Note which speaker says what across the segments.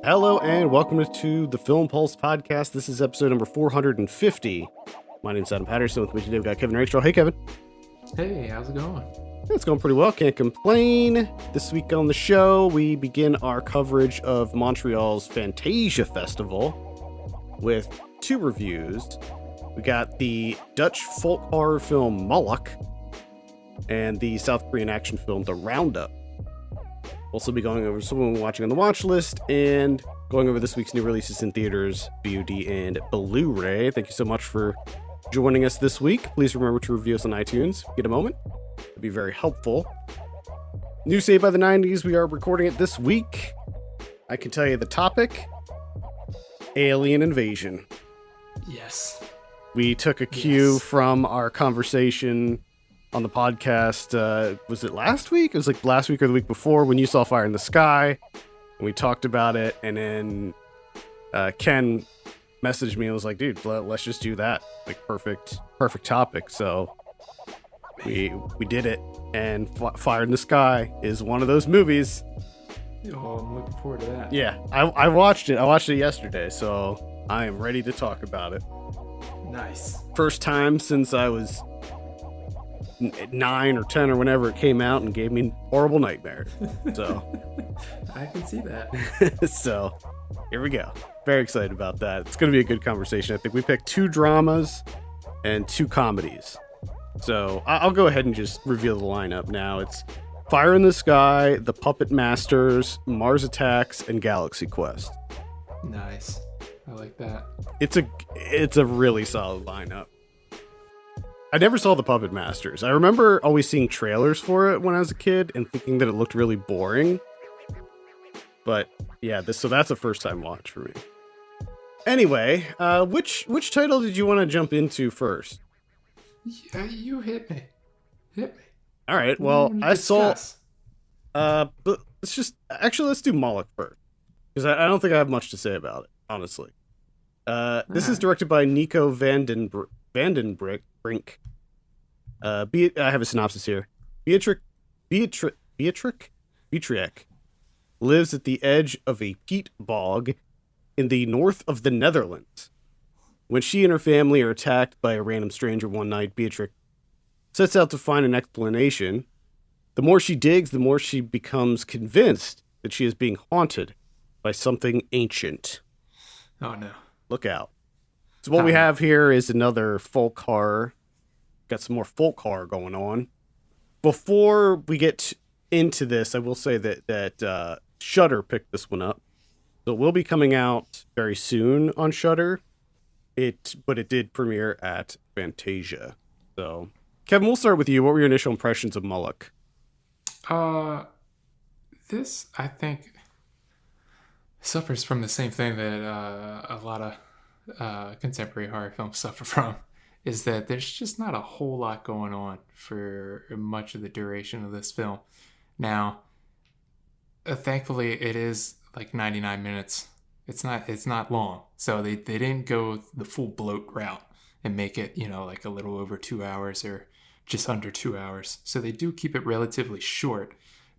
Speaker 1: Hello and welcome to the Film Pulse podcast. This is episode number 450. My name's Adam Patterson. With me today we've got Kevin Rachel. Hey, Kevin.
Speaker 2: Hey, how's it going?
Speaker 1: It's going pretty well. Can't complain. This week on the show, we begin our coverage of Montreal's Fantasia Festival with two reviews. We got the Dutch folk horror film Moloch and the South Korean action film The Roundup. Also be going over someone watching on the watch list and going over this week's new releases in theaters, VOD, and Blu-ray. Thank you so much for joining us this week. Please remember to review us on iTunes. Get a moment. It'd be very helpful. New Saved by the 90s. We are recording it this week. I can tell you the topic: alien invasion.
Speaker 2: Yes.
Speaker 1: We took a cue from our conversation on the podcast. Was it last week? It was like last week or the week before when you saw Fire in the Sky. And we talked about it, and then Ken messaged me and was like, dude, let's just do that. Like, perfect topic. So we did it, and Fire in the Sky is one of those movies.
Speaker 2: Oh, I'm looking forward to that.
Speaker 1: Yeah, I watched it. I watched it yesterday, so I am ready to talk about it.
Speaker 2: Nice.
Speaker 1: First time since I was 9 or 10 or whenever it came out, and gave me horrible nightmares. So
Speaker 2: I can see that.
Speaker 1: So here we go. Very excited about that. It's going to be a good conversation. I think we picked 2 dramas and 2 comedies. So I'll go ahead and just reveal the lineup now. It's Fire in the Sky, The Puppet Masters, Mars Attacks, and Galaxy Quest.
Speaker 2: Nice. I like that.
Speaker 1: It's a really solid lineup. I never saw The Puppet Masters. I remember always seeing trailers for it when I was a kid and thinking that it looked really boring. But yeah, so that's a first time watch for me. Anyway, which title did you want to jump into first?
Speaker 2: Yeah, you hit me.
Speaker 1: All right. Well, I saw.
Speaker 2: Discuss.
Speaker 1: But let's do Moloch first, because I don't think I have much to say about it, honestly. This is directed by Nico Vandenbrink. I have a synopsis here. Beatrix lives at the edge of a peat bog in the north of the Netherlands. When she and her family are attacked by a random stranger one night, Beatrix sets out to find an explanation. The more she digs, the more she becomes convinced that she is being haunted by something ancient.
Speaker 2: Oh, no.
Speaker 1: Look out. So what we have here is another folk horror. Got some more folk horror going on. Before we get into this, I will say that Shudder picked this one up. So it will be coming out very soon on Shudder. But it did premiere at Fantasia. So, Kevin, we'll start with you. What were your initial impressions of Moloch?
Speaker 2: This, I think, suffers from the same thing that a lot of contemporary horror films suffer from, is that there's just not a whole lot going on for much of the duration of this film. Now, thankfully, it is like 99 minutes. It's not long, so they didn't go the full bloat route and make it, like a little over 2 hours or just under 2 hours. So they do keep it relatively short,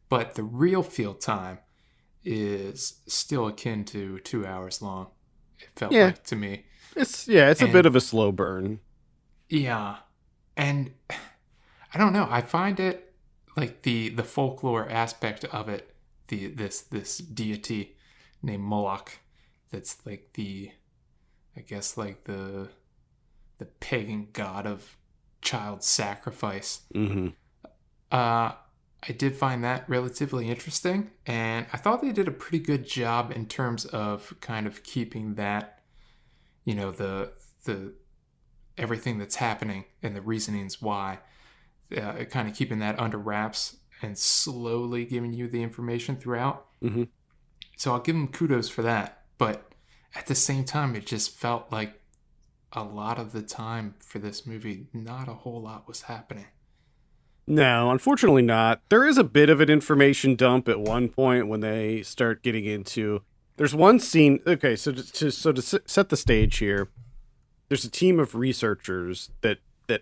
Speaker 2: but the real field time is still akin to 2 hours long. It felt like to me.
Speaker 1: It's a bit of a slow burn.
Speaker 2: Yeah, and I don't know. I find it like the folklore aspect of it. This deity named Moloch. That's like the pagan god of child sacrifice.
Speaker 1: Mm-hmm.
Speaker 2: I did find that relatively interesting, and I thought they did a pretty good job in terms of kind of keeping that, the everything that's happening and the reasonings why, kind of keeping that under wraps and slowly giving you the information throughout.
Speaker 1: Mm-hmm.
Speaker 2: So I'll give them kudos for that. But at the same time, it just felt like a lot of the time for this movie, not a whole lot was happening.
Speaker 1: No, unfortunately not. There is a bit of an information dump at one point when they start getting into... There's one scene... Okay, so to set the stage here, there's a team of researchers that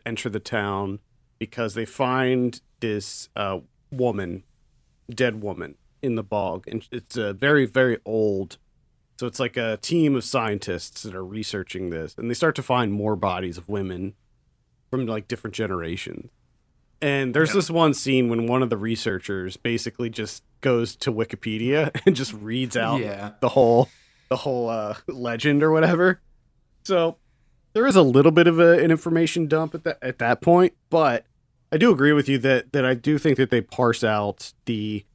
Speaker 1: enter the town because they find this dead woman in the bog, and it's a very, very old So it's like a team of scientists that are researching this, and they start to find more bodies of women from like different generations. And there's
Speaker 2: Yeah.
Speaker 1: this one scene when one of the researchers basically just goes to Wikipedia and just reads out
Speaker 2: Yeah.
Speaker 1: the whole legend or whatever. So there is a little bit of an information dump at that point, but I do agree with you that I do think that they parse out the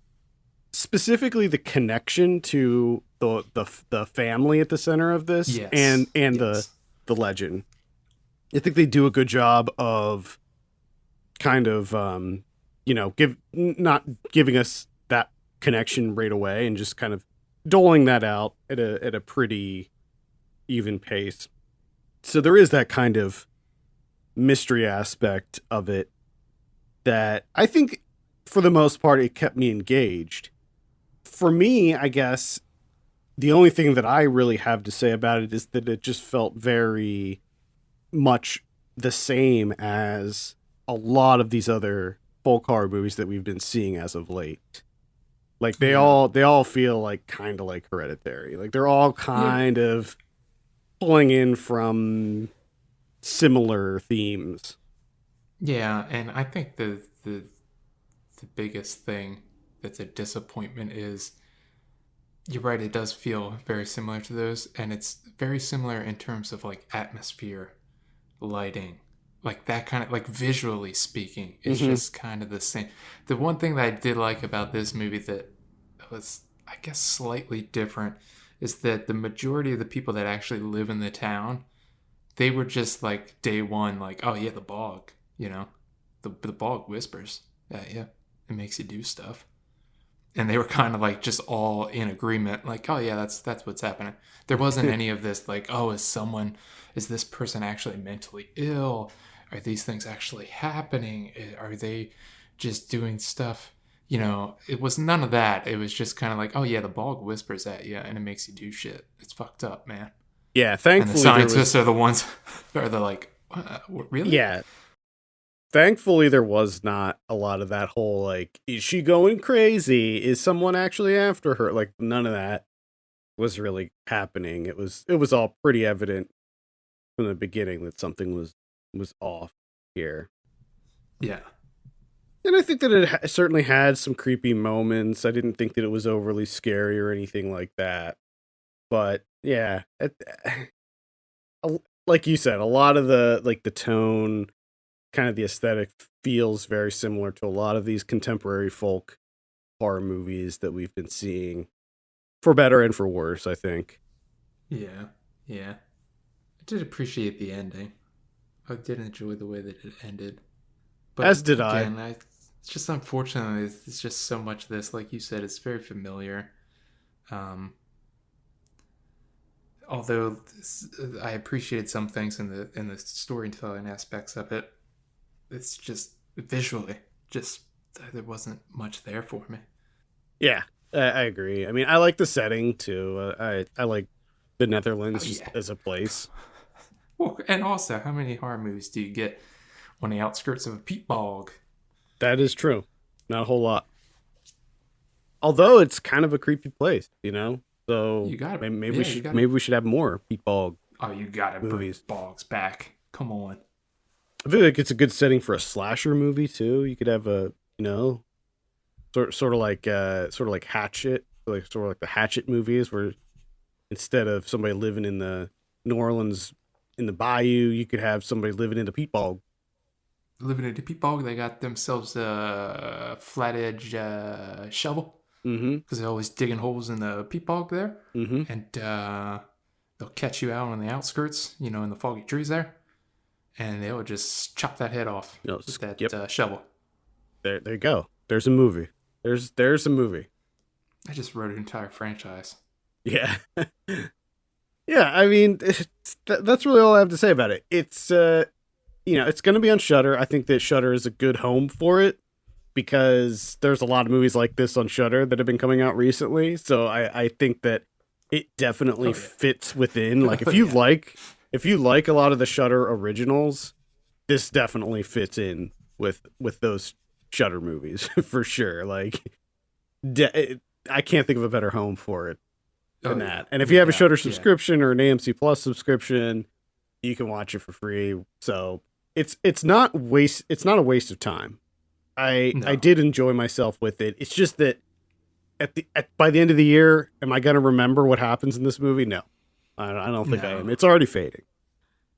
Speaker 1: specifically the connection to the family at the center of this
Speaker 2: Yes.
Speaker 1: and
Speaker 2: Yes.
Speaker 1: the legend. I think they do a good job of kind of not giving us that connection right away and just kind of doling that out at a pretty even pace. So there is that kind of mystery aspect of it that I think for the most part it kept me engaged. For me, I guess the only thing that I really have to say about it is that it just felt very much the same as a lot of these other folk horror movies that we've been seeing as of late. Like
Speaker 2: Yeah.
Speaker 1: they all feel like kind of like Hereditary. Like they're all
Speaker 2: Yeah.
Speaker 1: kind of pulling in from similar themes.
Speaker 2: Yeah. And I think the biggest thing that's a disappointment is you're right, it does feel very similar to those, and it's very similar in terms of like atmosphere, lighting, like that kind of like visually speaking, it's
Speaker 1: Mm-hmm.
Speaker 2: just kind of the same. The one thing that I did like about this movie that was, I guess, slightly different is that the majority of the people that actually live in the town, they were just like day one, like, oh yeah, the bog, the bog whispers. Yeah, it makes you do stuff. And they were kind of like just all in agreement, like, oh yeah, that's what's happening. There wasn't any of this like, oh, is this person actually mentally ill? Are these things actually happening? Are they just doing stuff? It was none of that. It was just kind of like, oh yeah, the bog whispers at you and it makes you do shit. It's fucked up, man.
Speaker 1: Yeah,
Speaker 2: And the
Speaker 1: thankfully there was
Speaker 2: scientists are the ones are the like, really?
Speaker 1: yeah, thankfully there was not a lot of that whole like is she going crazy? Is someone actually after her? Like none of that was really happening. It was all pretty evident from the beginning that something was off here.
Speaker 2: Yeah.
Speaker 1: And I think that it certainly had some creepy moments. I didn't think that it was overly scary or anything like that. But yeah, like you said, a lot of the like the tone, kind of the aesthetic feels very similar to a lot of these contemporary folk horror movies that we've been seeing, for better and for worse, I think.
Speaker 2: Yeah. Yeah. I did appreciate the ending. I did enjoy the way that it ended. But
Speaker 1: As did I.
Speaker 2: again, it's just unfortunately, it's just so much of this. Like you said, it's very familiar. Um, although I appreciated some things in the storytelling aspects of it, it's just visually, just there wasn't much there for me.
Speaker 1: Yeah, I agree. I mean, I like the setting too. I like the
Speaker 2: Oh
Speaker 1: Netherlands just
Speaker 2: yeah.
Speaker 1: as a place.
Speaker 2: Well, and also, how many horror movies do you get on the outskirts of a peat bog?
Speaker 1: That is true. Not a whole lot. Although it's kind of a creepy place, you know. So
Speaker 2: You got to,
Speaker 1: maybe we
Speaker 2: yeah, you
Speaker 1: should
Speaker 2: got to.
Speaker 1: maybe we should have more peatball
Speaker 2: Oh, you got to bring
Speaker 1: movies.
Speaker 2: bogs back. Come on.
Speaker 1: I feel like it's a good setting for a slasher movie too. You could have a sort of like Hatchet, like sort of like the Hatchet movies, where instead of somebody living in the New Orleans in the bayou, you could have somebody living in the peatball.
Speaker 2: Living in a peat bog, they got themselves a flat edge shovel
Speaker 1: Mm-hmm.
Speaker 2: because they're always digging holes in the peat bog there,
Speaker 1: Mm-hmm.
Speaker 2: and they'll catch you out on the outskirts, in the foggy trees there, and they'll just chop that head off
Speaker 1: No,
Speaker 2: with that
Speaker 1: yep.
Speaker 2: shovel.
Speaker 1: There you go. There's a movie. There's a movie.
Speaker 2: I just wrote an entire franchise.
Speaker 1: Yeah. Yeah, I mean, that's really all I have to say about it. It's it's going to be on Shutter. I think that Shutter is a good home for it because there's a lot of movies like this on Shutter that have been coming out recently. So I think that it definitely
Speaker 2: Oh yeah,
Speaker 1: fits within. Like
Speaker 2: oh yeah,
Speaker 1: if you like a lot of the Shutter originals, this definitely fits in with those Shutter movies for sure. Like I can't think of a better home for it.
Speaker 2: Oh
Speaker 1: than
Speaker 2: yeah,
Speaker 1: that. And if
Speaker 2: no
Speaker 1: you have a
Speaker 2: doubt.
Speaker 1: Shudder
Speaker 2: Yeah,
Speaker 1: subscription or an AMC Plus subscription, you can watch it for free. So it's not a waste of time. I
Speaker 2: no,
Speaker 1: did enjoy myself with it. It's just that by the end of the year, am I going to remember what happens in this movie? No, I don't think I
Speaker 2: no.
Speaker 1: am. It's already fading,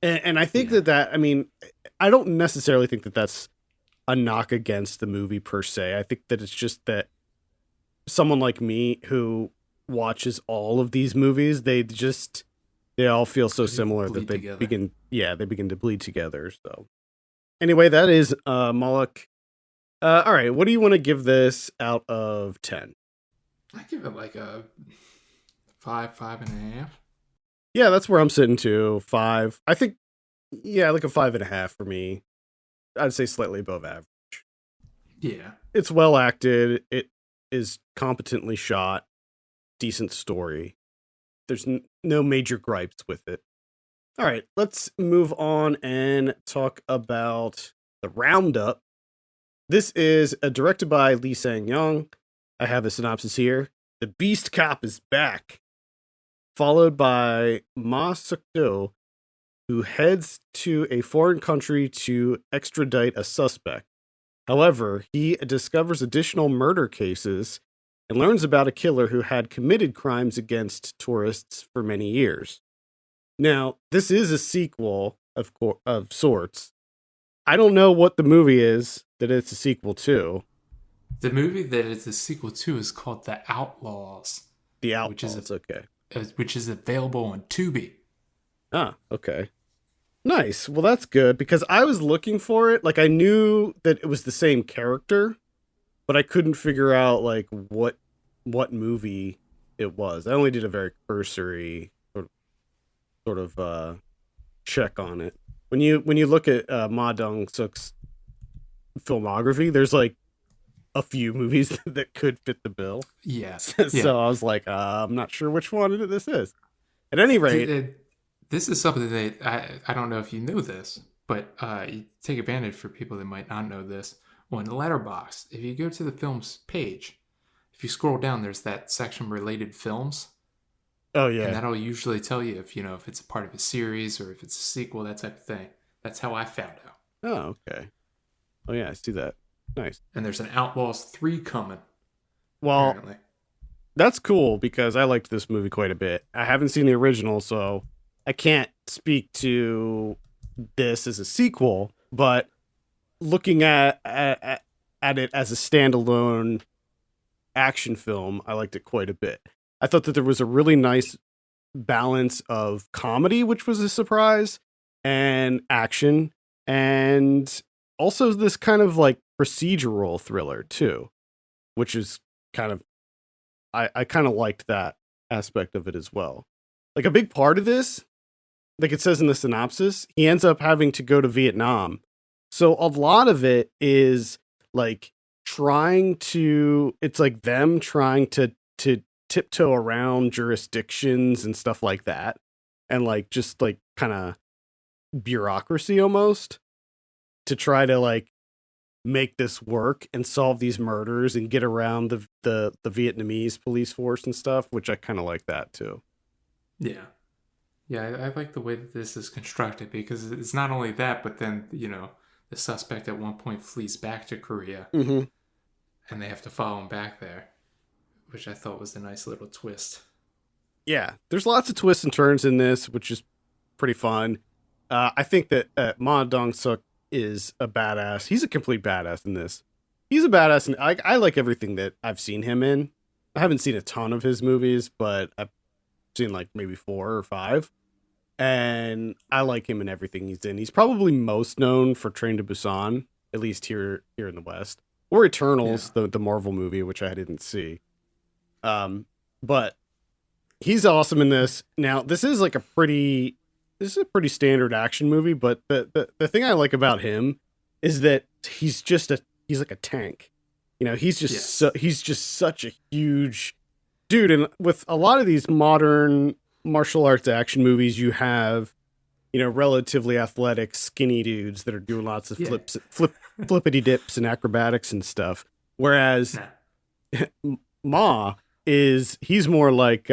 Speaker 1: and I think
Speaker 2: Yeah,
Speaker 1: I mean, I don't necessarily think that that's a knock against the movie per se. I think that it's just that someone like me who watches all of these movies, they all feel so
Speaker 2: they
Speaker 1: similar that
Speaker 2: bleed together.
Speaker 1: they begin to bleed together. So anyway, that is Moloch. All right, what do you want to give this out of 10?
Speaker 2: I give it like a 5.5.
Speaker 1: Yeah, that's where I'm sitting too. 5. I think, yeah, like a 5.5 for me. I'd say slightly above average.
Speaker 2: Yeah,
Speaker 1: It's well acted. It is competently shot. Decent story. There's no major gripes with it. All right, let's move on and talk about the Roundup. This is directed by Lee Sang-young. I have the synopsis here. The Beast Cop is back, followed by Ma Suk-do, who heads to a foreign country to extradite a suspect. However, he discovers additional murder cases and learns about a killer who had committed crimes against tourists for many years. Now, this is a sequel of sorts. I don't know what the movie is that it's a sequel to.
Speaker 2: the movie that it's a sequel to is called The Outlaws,
Speaker 1: The
Speaker 2: which is
Speaker 1: Outlaws, okay.
Speaker 2: which is available on Tubi.
Speaker 1: Ah, okay. Nice. Well, that's good because I was looking for it. Like I knew that it was the same character, but I couldn't figure out like what movie it was. I only did a very cursory sort of check on it. When you look at Ma Dong-suk's filmography, there's like a few movies that could fit the bill.
Speaker 2: Yeah, yeah.
Speaker 1: So I was like, I'm not sure which one this is. At any rate,
Speaker 2: This is something that I don't know if you know this, but you take advantage for people that might not know this. On Letterboxd, if you go to the film's page, if you scroll down, there's that section related films,
Speaker 1: oh
Speaker 2: and
Speaker 1: yeah,
Speaker 2: that'll usually tell you if it's a part of a series or if it's a sequel, that type of thing. That's how I found out.
Speaker 1: oh okay, oh yeah, I see that. Nice.
Speaker 2: And there's an Outlaws 3 coming,
Speaker 1: Well,
Speaker 2: apparently.
Speaker 1: that's cool because I liked this movie quite a bit. I haven't seen the original, so I can't speak to this as a sequel, but looking at it as a standalone action film, I liked it quite a bit. I thought that there was a really nice balance of comedy, which was a surprise, and action, and also this kind of like procedural thriller too, which is kind of I kind of liked that aspect of it as well. Like a big part of this, like it says in the synopsis, he ends up having to go to Vietnam. So a lot of it is like it's like them trying to tiptoe around jurisdictions and stuff like that. And like just like kind of bureaucracy almost to try to like make this work and solve these murders and get around the Vietnamese police force and stuff, which I kind of like that too.
Speaker 2: Yeah. Yeah, I like the way that this is constructed because it's not only that, but then, the suspect at one point flees back to Korea
Speaker 1: Mm-hmm.
Speaker 2: and they have to follow him back there, which I thought was a nice little twist.
Speaker 1: Yeah, there's lots of twists and turns in this, which is pretty fun. I think that Ma Dong Suk is a badass. He's a complete badass in this. He's a badass, and I like everything that I've seen him in. I haven't seen a ton of his movies, but I've seen like maybe 4 or 5, and I like him in everything he's in. He's probably most known for Train to Busan, at least here in the West, or Eternals,
Speaker 2: Yeah.
Speaker 1: the Marvel movie, which I didn't see. But he's awesome in this. Now, this is a pretty standard action movie, but the thing I like about him is that he's like a tank.
Speaker 2: Yes.
Speaker 1: He's just such a huge dude. And with a lot of these modern martial arts action movies, you have, relatively athletic, skinny dudes that are doing lots of
Speaker 2: Yeah.
Speaker 1: flippity dips and acrobatics and stuff. Whereas
Speaker 2: Nah.
Speaker 1: Ma he's more like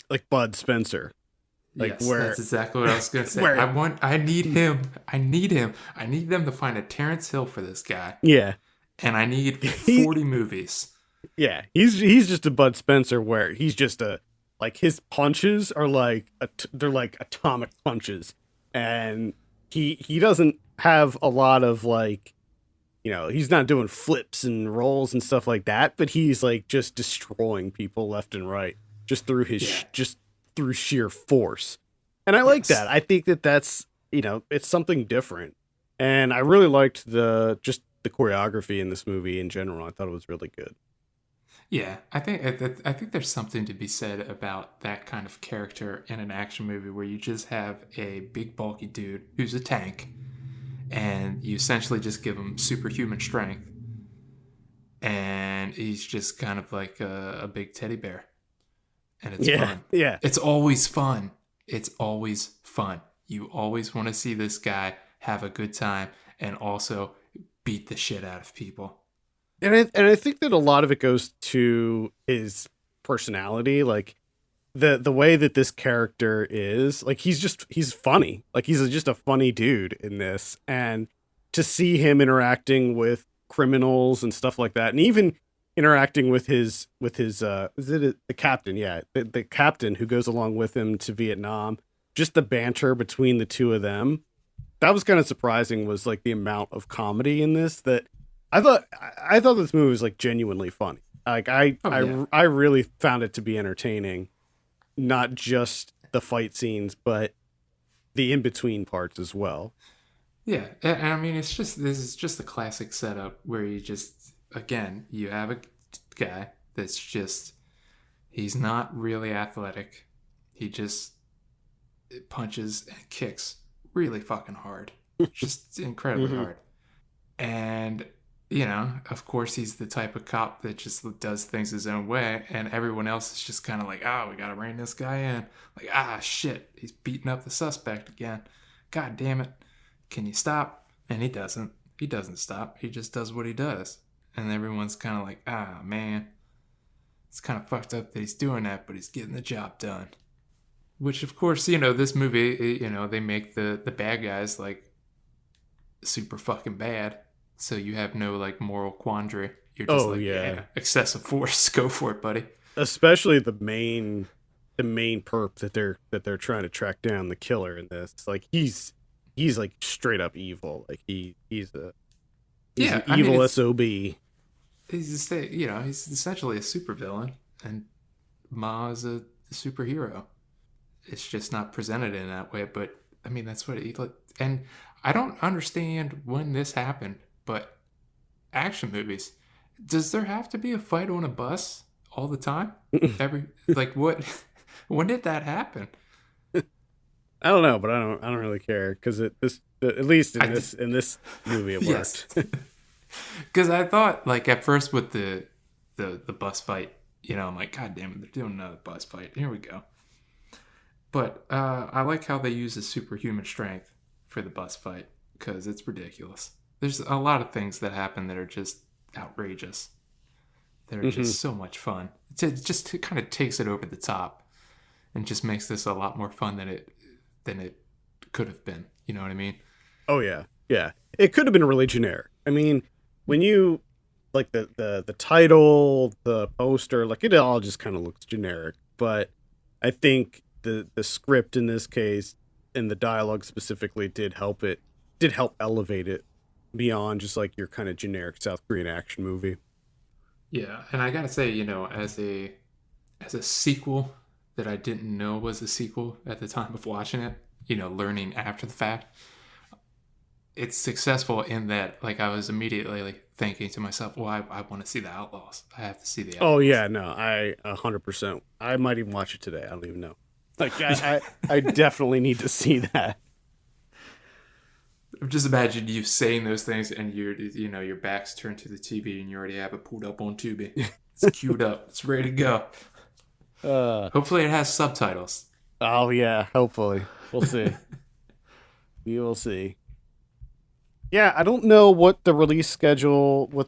Speaker 1: like Bud Spencer, like
Speaker 2: Yes, that's exactly what I was gonna say.
Speaker 1: where
Speaker 2: I need him. I need him. I need them to find a Terrence Hill for this guy,
Speaker 1: yeah
Speaker 2: and I need
Speaker 1: he
Speaker 2: 40 movies.
Speaker 1: yeah he's just a Bud Spencer where he's just a like his punches are like they're like atomic punches, and he doesn't have a lot of like, you know, he's not doing flips and rolls and stuff like that, but he's like just destroying people left and right just through his
Speaker 2: Yeah.
Speaker 1: just through sheer force. And I like
Speaker 2: Yes.
Speaker 1: that. I think that that's, you know, it's something different. And I really liked the just the choreography in this movie in general. I thought it was really good.
Speaker 2: Yeah, I think there's something to be said about that kind of character in an action movie where you just have a big bulky dude who's a tank, and you essentially just give him superhuman strength, and he's just kind of like a big teddy bear, and it's
Speaker 1: Yeah.
Speaker 2: fun.
Speaker 1: Yeah.
Speaker 2: It's always fun. It's always fun. You always want to see this guy have a good time and also beat the shit out of people.
Speaker 1: And I think that a lot of it goes to his personality, like the way that this character is, like he's funny, like he's just a funny dude in this, and to see him interacting with criminals and stuff like that, and even interacting with his is it the captain, yeah, the captain who goes along with him to Vietnam, just the banter between the two of them, that was kind of surprising, was like the amount of comedy in this that I thought this movie was like genuinely funny. Like
Speaker 2: Oh yeah.
Speaker 1: I really found it to be entertaining, not just the fight scenes, but the in between parts as well.
Speaker 2: Yeah, and I mean, this is just a classic setup where you just again you have a guy that's just he's not really athletic. He just punches and kicks really fucking hard, just incredibly
Speaker 1: Hmm.
Speaker 2: hard. And you know, of course, he's the type of cop that just does things his own way, and everyone else is just kind of like, "Oh, we gotta rein this guy in." Like, ah, shit, he's beating up the suspect again. God damn it! Can you stop? And he doesn't. He doesn't stop. He just does what he does, and everyone's kind of like, "Ah, man, it's kind of fucked up that he's doing that, but he's getting the job done." Which, of course, you know, this movie, you know, they make the bad guys like super fucking bad. So you have no like moral quandary. You're just
Speaker 1: Oh
Speaker 2: like,
Speaker 1: yeah,
Speaker 2: yeah, excessive force. Go for it, buddy.
Speaker 1: especially the main perp that they're trying to track down, the killer in this. Like he's like straight up evil. Like he's an
Speaker 2: Yeah, I mean,
Speaker 1: evil SOB.
Speaker 2: he's just, you know, he's essentially a supervillain, and Ma is a superhero. It's just not presented in that way, but I mean, that's what he like. And I don't understand when this happened, but action movies, does there have to be a fight on a bus all the time? Every like what? When did that happen?
Speaker 1: I don't know, but I don't really care because at least
Speaker 2: I
Speaker 1: in this movie it
Speaker 2: yes,
Speaker 1: worked.
Speaker 2: because I thought like at first with the bus fight, you know, I'm like, God damn it, they're doing another bus fight. Here we go. But I like how they use the superhuman strength for the bus fight because it's ridiculous. There's a lot of things that happen that are just outrageous. That are
Speaker 1: Hmm.
Speaker 2: just so much fun. It kind of takes it over the top and just makes this a lot more fun than it could have been. You know what I mean?
Speaker 1: Oh yeah, yeah. It could have been really generic. I mean, when you like the title, the poster, like it all just kind of looks generic. But I think the script in this case and the dialogue specifically did help elevate it beyond just like your kind of generic South Korean action movie.
Speaker 2: Yeah, and I gotta say, you know, as a sequel that I didn't know was a sequel at the time of watching it, you know, learning after the fact, it's successful in that, like, I was immediately like, thinking to myself, well, I want to see the Outlaws. I have to see the
Speaker 1: Oh
Speaker 2: Outlaws.
Speaker 1: yeah, no, I 100%. I might even watch it today. I don't even know. Like I definitely need to see that.
Speaker 2: Just imagine you saying those things and you know, your back's turned to the TV and you already have it pulled up on Tubi. It's queued up. It's ready to go.
Speaker 1: Uh
Speaker 2: Hopefully it has subtitles.
Speaker 1: oh yeah, hopefully. We'll see. We will see. Yeah, I don't know what the release schedule for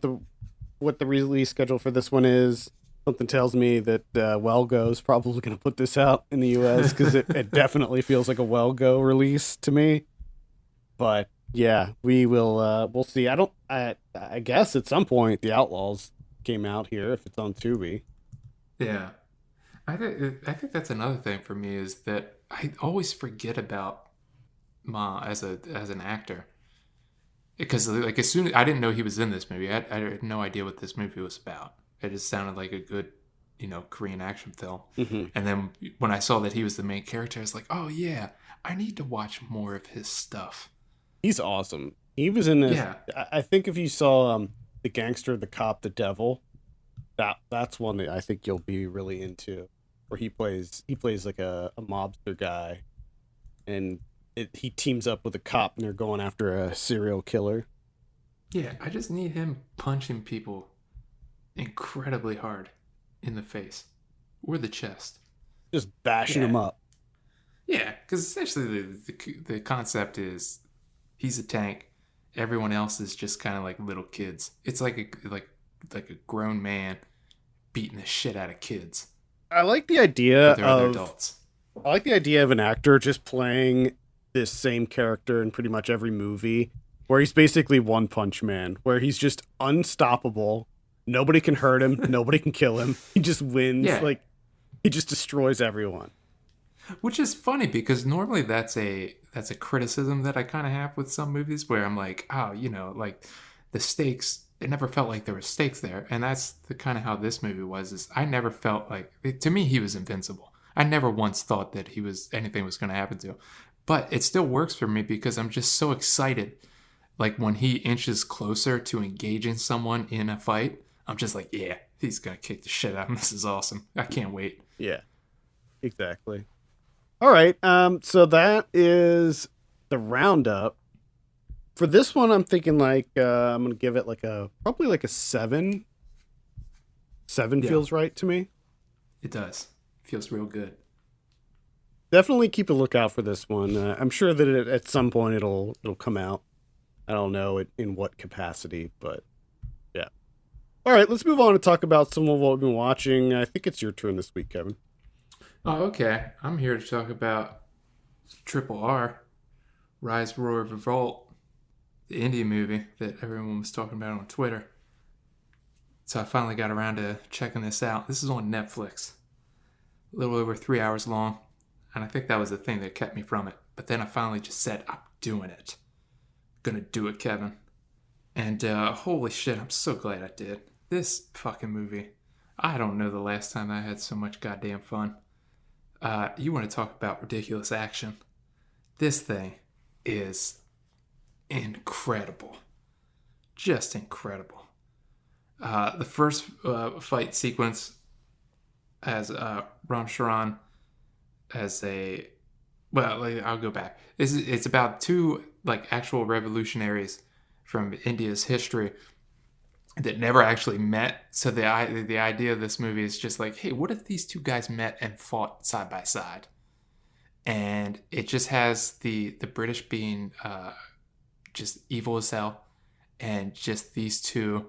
Speaker 1: this one is. Something tells me that Well is probably going to put this out in the U.S. because it definitely feels like a Well Go release to me. But yeah, we will. We'll see. I guess at some point the Outlaws came out here if it's on Tubi.
Speaker 2: Yeah. I think that's another thing for me is that I always forget about Ma as an actor because like as soon I didn't know he was in this movie. I had no idea what this movie was about. It just sounded like a good, Korean action film.
Speaker 1: Hmm.
Speaker 2: And then when I saw that he was the main character, I was like, oh yeah, I need to watch more of his stuff.
Speaker 1: He's awesome. He was in this.
Speaker 2: Yeah,
Speaker 1: I think if you saw the gangster, the cop, the devil, that's one that I think you'll be really into. Where he plays like a mobster guy, and he teams up with a cop, and they're going after a serial killer.
Speaker 2: yeah. I just need him punching people incredibly hard in the face or the chest.
Speaker 1: Just bashing
Speaker 2: Yeah,
Speaker 1: him up.
Speaker 2: yeah. Because essentially the concept is he's a tank. Everyone else is just kind of like little kids. It's like a grown man beating the shit out of kids,
Speaker 1: I like the idea
Speaker 2: but they're other
Speaker 1: of
Speaker 2: adults.
Speaker 1: I like the idea of an actor just playing this same character in pretty much every movie, where he's basically One Punch Man, where he's just unstoppable. Nobody can hurt him. Nobody can kill him. He just wins.
Speaker 2: Yeah,
Speaker 1: Like he just destroys everyone.
Speaker 2: which is funny because normally that's a criticism that I kind of have with some movies where I'm like, oh, like the stakes. It never felt like there were stakes there, and that's the kind of how this movie was. Is I never felt like to me he was invincible. I never once thought that anything was going to happen to him, but it still works for me because I'm just so excited. Like when he inches closer to engaging someone in a fight, I'm just like, yeah, he's gonna kick the shit out of him. This is awesome. I can't wait.
Speaker 1: Yeah, exactly. All right. So that is the roundup. For this one, I'm thinking like I'm gonna give it like probably like a 7. 7
Speaker 2: Yeah,
Speaker 1: feels right to me.
Speaker 2: it does. Feels real good.
Speaker 1: Definitely keep a lookout for this one. I'm sure that at some point it'll come out. I don't know in what capacity, but yeah. All right, let's move on and talk about some of what we've been watching. I think it's your turn this week, Kevin.
Speaker 2: Oh, okay. I'm here to talk about Triple R, Rise, Roar, Revolt, the Indian movie that everyone was talking about on Twitter. So I finally got around to checking this out. This is on Netflix, a little over 3 hours long, and I think that was the thing that kept me from it. But then I finally just said, I'm doing it. Gonna do it, Kevin. And holy shit, I'm so glad I did. This fucking movie. I don't know the last time I had so much goddamn fun. You want to talk about ridiculous action? This thing is incredible. Just incredible. The first fight sequence has Ram Charan as a. Well, like, I'll go back. It's about two like actual revolutionaries from India's history that never actually met. So the idea of this movie is just like, hey, what if these two guys met and fought side by side? And it just has the British being just evil as hell, and just these two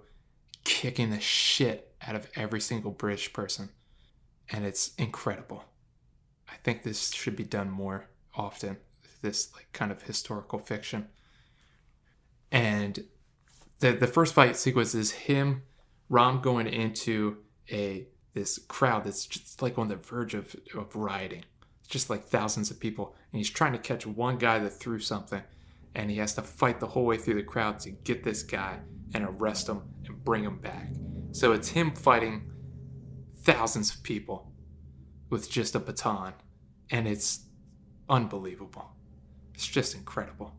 Speaker 2: kicking the shit out of every single British person, and it's incredible. I think this should be done more often. This like kind of historical fiction, and the first fight sequence is him, Ram going into this crowd that's just like on the verge of rioting. It's just like thousands of people, and he's trying to catch one guy that threw something, and he has to fight the whole way through the crowd to get this guy and arrest him and bring him back. So it's him fighting thousands of people with just a baton, and it's unbelievable. It's just incredible.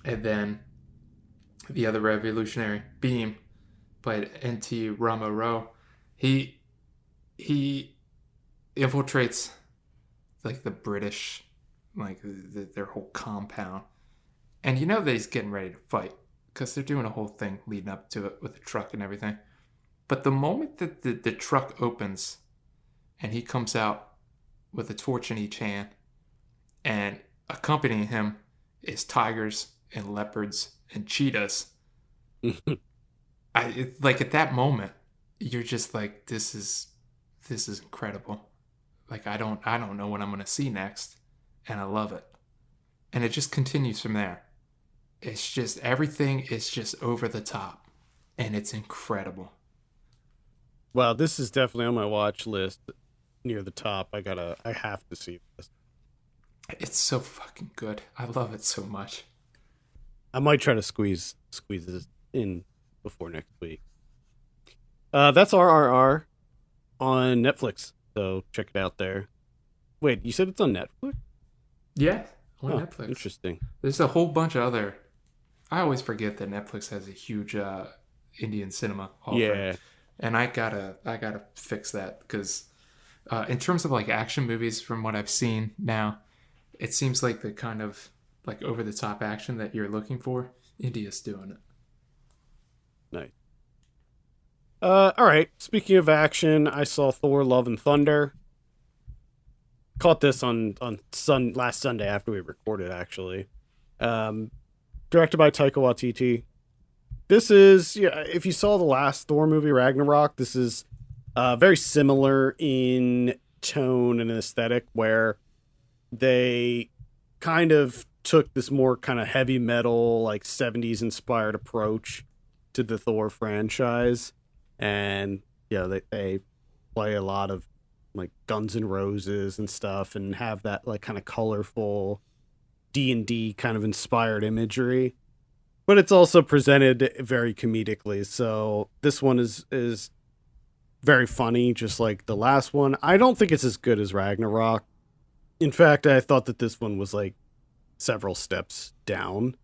Speaker 2: And then the other revolutionary, Beam, played N.T. Rama Rao. He infiltrates like the British, like their whole compound, and you know that he's getting ready to fight because they're doing a whole thing leading up to it with the truck and everything. But the moment that the truck opens and he comes out with a torch in each hand, and accompanying him is tigers and leopards and cheetahs. Like at that moment, you're just like, this is incredible. Like I don't know what I'm gonna see next, and I love it. And it just continues from there. It's just everything is just over the top, and it's incredible.
Speaker 1: Well, this is definitely on my watch list near the top. I have to see this.
Speaker 2: It's so fucking good. I love it so much.
Speaker 1: I might try to squeeze this in before next week. That's RRR on Netflix, so check it out there. Wait, you said it's on Netflix?
Speaker 2: Yeah, on
Speaker 1: Oh,
Speaker 2: Netflix.
Speaker 1: interesting.
Speaker 2: There's a whole bunch of other. I always forget that Netflix has a huge Indian cinema offering,
Speaker 1: Yeah,
Speaker 2: and I gotta fix that because in terms of like action movies, from what I've seen now, it seems like the kind of like over the top action that you're looking for, India's doing it.
Speaker 1: nice. All right. Speaking of action, I saw Thor: Love and Thunder. Caught this on last Sunday after we recorded, actually. Um, Directed by Taika Waititi. This is, yeah. If you saw the last Thor movie, Ragnarok, this is very similar in tone and aesthetic, where they kind of took this more kind of heavy metal, like 70s inspired approach to the Thor franchise. And, they play a lot of like Guns N' Roses and stuff and have that like kind of colorful D&D kind of inspired imagery. But it's also presented very comedically. So this one is very funny, just like the last one. I don't think it's as good as Ragnarok. In fact, I thought that this one was like several steps down.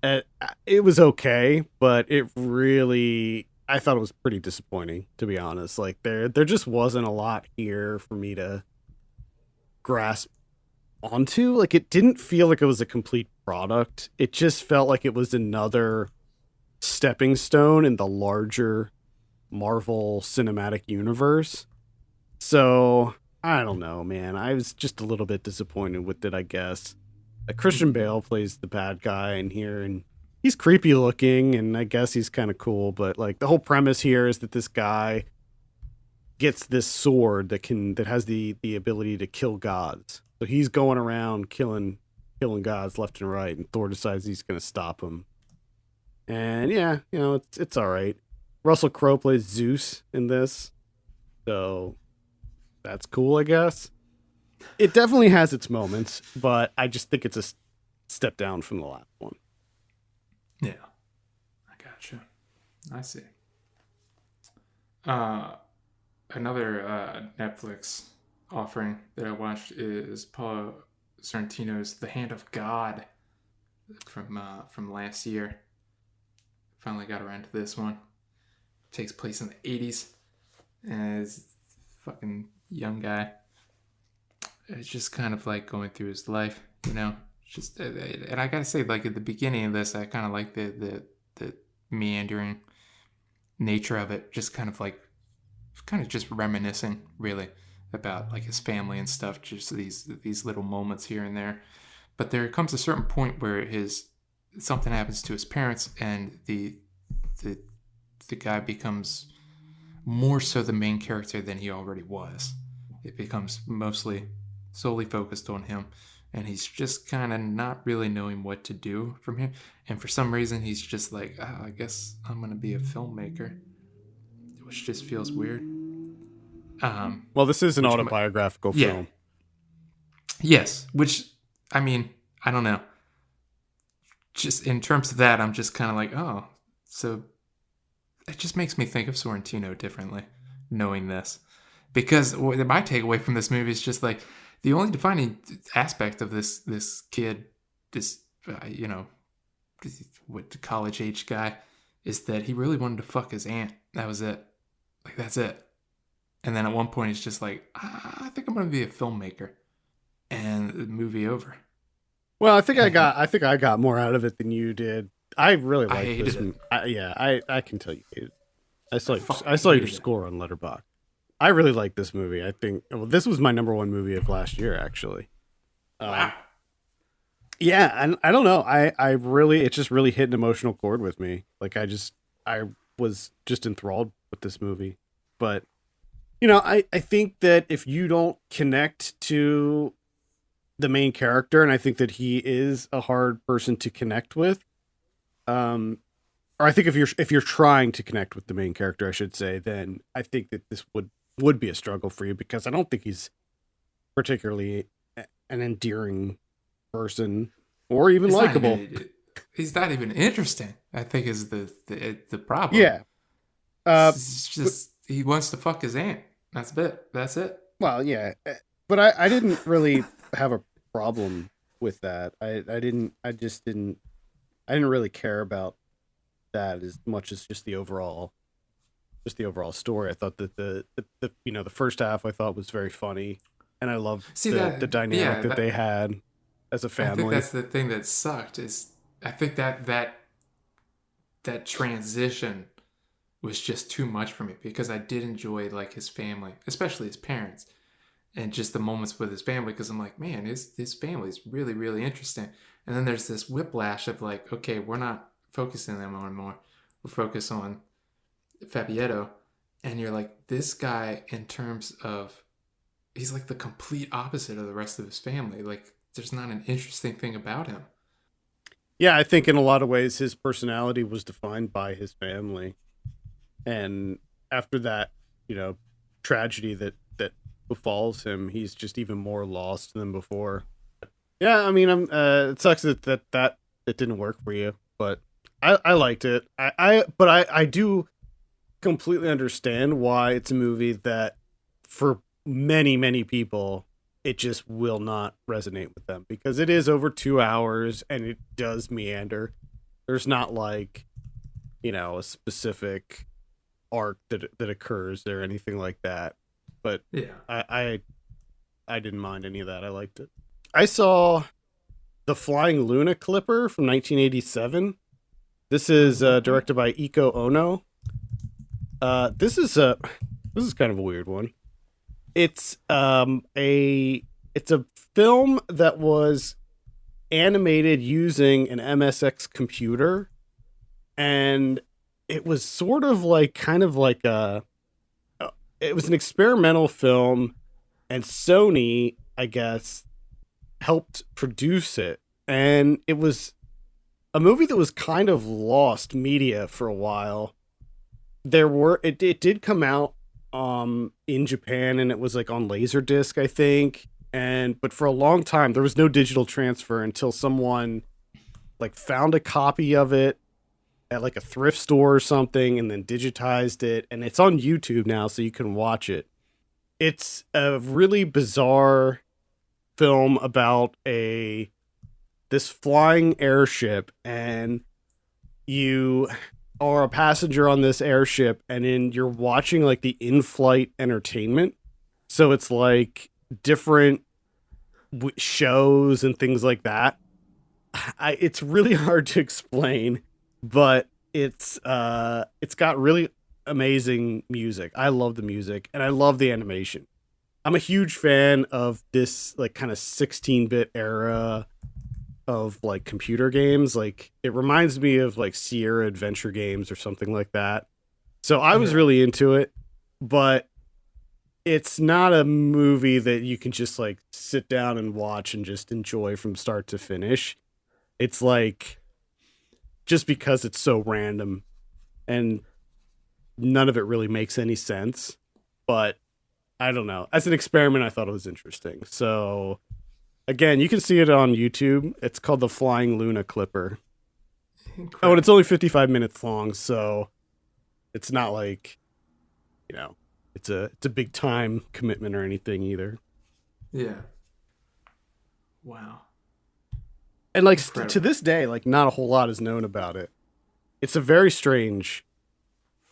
Speaker 1: Uh, it was okay, but it really I thought it was pretty disappointing, to be honest. Like there just wasn't a lot here for me to grasp onto. Like it didn't feel like it was a complete product. It just felt like it was another stepping stone in the larger Marvel Cinematic Universe. So I don't know, man. I was just a little bit disappointed with it, I guess. Christian Bale plays the bad guy in here, and he's creepy looking, and I guess he's kind of cool. But like the whole premise here is that this guy gets this sword that has the ability to kill gods. So he's going around killing gods left and right, and Thor decides he's going to stop him. And yeah, it's all right. Russell Crowe plays Zeus in this, so that's cool, I guess. It definitely has its moments, but I just think it's a step down from the last one.
Speaker 2: Yeah, I gotcha. I see. Uh, Another Netflix offering that I watched is Paul Sorrentino's The Hand of God from last year. Finally got around to this one. Takes place in the 80s. And it's fucking young guy. It's just kind of like going through his life, you know. Just and I gotta say, like at the beginning of this, I kind of like the meandering nature of it. Just kind of just reminiscing, really, about like his family and stuff. Just these little moments here and there. But there comes a certain point where his something happens to his parents, and the the guy becomes more so the main character than he already was. It becomes mostly solely focused on him, and he's just kind of not really knowing what to do from him. And for some reason, he's just like, oh, I guess I'm gonna be a filmmaker, which just feels weird.
Speaker 1: Well, this is an
Speaker 2: Which
Speaker 1: autobiographical
Speaker 2: yeah,
Speaker 1: film.
Speaker 2: yes, which I mean, I don't know. Just in terms of that, I'm just kind of like, oh, so it just makes me think of Sorrentino differently, knowing this. Because my takeaway from this movie is just like the only defining aspect of this kid, this with the college age guy, is that he really wanted to fuck his aunt. That was it. Like that's it. And then at one point he's just like, I think I'm gonna be a filmmaker, and the movie over.
Speaker 1: Well, I think I got more out of it than you did. I really
Speaker 2: I
Speaker 1: like this.
Speaker 2: hated it.
Speaker 1: I can tell you hated it. I
Speaker 2: I
Speaker 1: saw
Speaker 2: fucking
Speaker 1: I saw your
Speaker 2: hated it.
Speaker 1: score on Letterboxd. I really like this movie. I think this was my number one movie of last year, actually.
Speaker 2: Wow.
Speaker 1: Yeah, and I don't know. I really it just really hit an emotional chord with me. Like I was just enthralled with this movie. But I think that if you don't connect to the main character, and I think that he is a hard person to connect with, um, or I think if you're trying to connect with the main character, I should say, then I think that this would be a struggle for you because I don't think he's particularly an endearing person or even
Speaker 2: It's not
Speaker 1: likable.
Speaker 2: even. He's not even interesting. I think is the problem.
Speaker 1: Yeah. Uh,
Speaker 2: It's
Speaker 1: but
Speaker 2: just he wants to fuck his aunt. That's it. That's it.
Speaker 1: well, yeah, but I didn't really have a problem with that. I didn't really care about that as much as just the overall story. I thought that the first half I thought was very funny, and I loved
Speaker 2: See
Speaker 1: the
Speaker 2: that?
Speaker 1: dynamic
Speaker 2: Yeah,
Speaker 1: that they had as a
Speaker 2: I think
Speaker 1: family.
Speaker 2: that's the thing that sucked. Is I think that transition was just too much for me because I did enjoy like his family, especially his parents, and just the moments with his family. Because I'm like, man, his family is really really interesting. And then there's this whiplash of like, okay, we're not focusing on them anymore. We're focused on Fabietto, and you're like, this guy in terms of he's like the complete opposite of the rest of his family. Like, there's not an interesting thing about him.
Speaker 1: Yeah, I think in a lot of ways his personality was defined by his family, and after that, you know, tragedy that befalls him, he's just even more lost than before. Yeah, I mean, it sucks that it didn't work for you, but I liked it. I do completely understand why it's a movie that for many people it just will not resonate with them because it is over 2 hours and it does meander. There's not like a specific arc that occurs or anything like that. But
Speaker 2: Yeah.
Speaker 1: I didn't mind any of that. I liked it. I saw The Flying Luna Clipper from 1987. This is
Speaker 2: Uh-huh.
Speaker 1: directed by Iko Ono. This is kind of a weird one. It's it's a film that was animated using an MSX computer, and it was sort of like kind of like a it was an experimental film, and Sony, I guess, helped produce it, and it was a movie that was kind of lost media for a while. It did come out in Japan, and it was like on Laserdisc, I think. And but for a long time there was no digital transfer until someone like found a copy of it at like a thrift store or something and then digitized it, and it's on YouTube now so you can watch it. It's a really bizarre film about a this flying airship, and you are a passenger on this airship, and then you're watching like the in-flight entertainment. So it's like different shows and things like that. It's really hard to explain, but it's got really amazing music. I love the music and I love the animation. I'm a huge fan of this like kind of 16-bit era of like computer games. Like it reminds me of like Sierra Adventure games or something like that. So I was
Speaker 2: Yeah.
Speaker 1: really into it, but it's not a movie that you can just like sit down and watch and just enjoy from start to finish. It's like just because it's so random and none of it really makes any sense. But I don't know. As an experiment, I thought it was interesting. So again, you can see it on YouTube. It's called The Flying Luna Clipper. Oh, and it's
Speaker 2: Incredible.
Speaker 1: only 55 minutes long, so it's not like, you know, it's a big time commitment or anything either.
Speaker 2: Yeah. Wow.
Speaker 1: And like to
Speaker 2: Incredible.
Speaker 1: this day, like not a whole lot is known about it. It's a very strange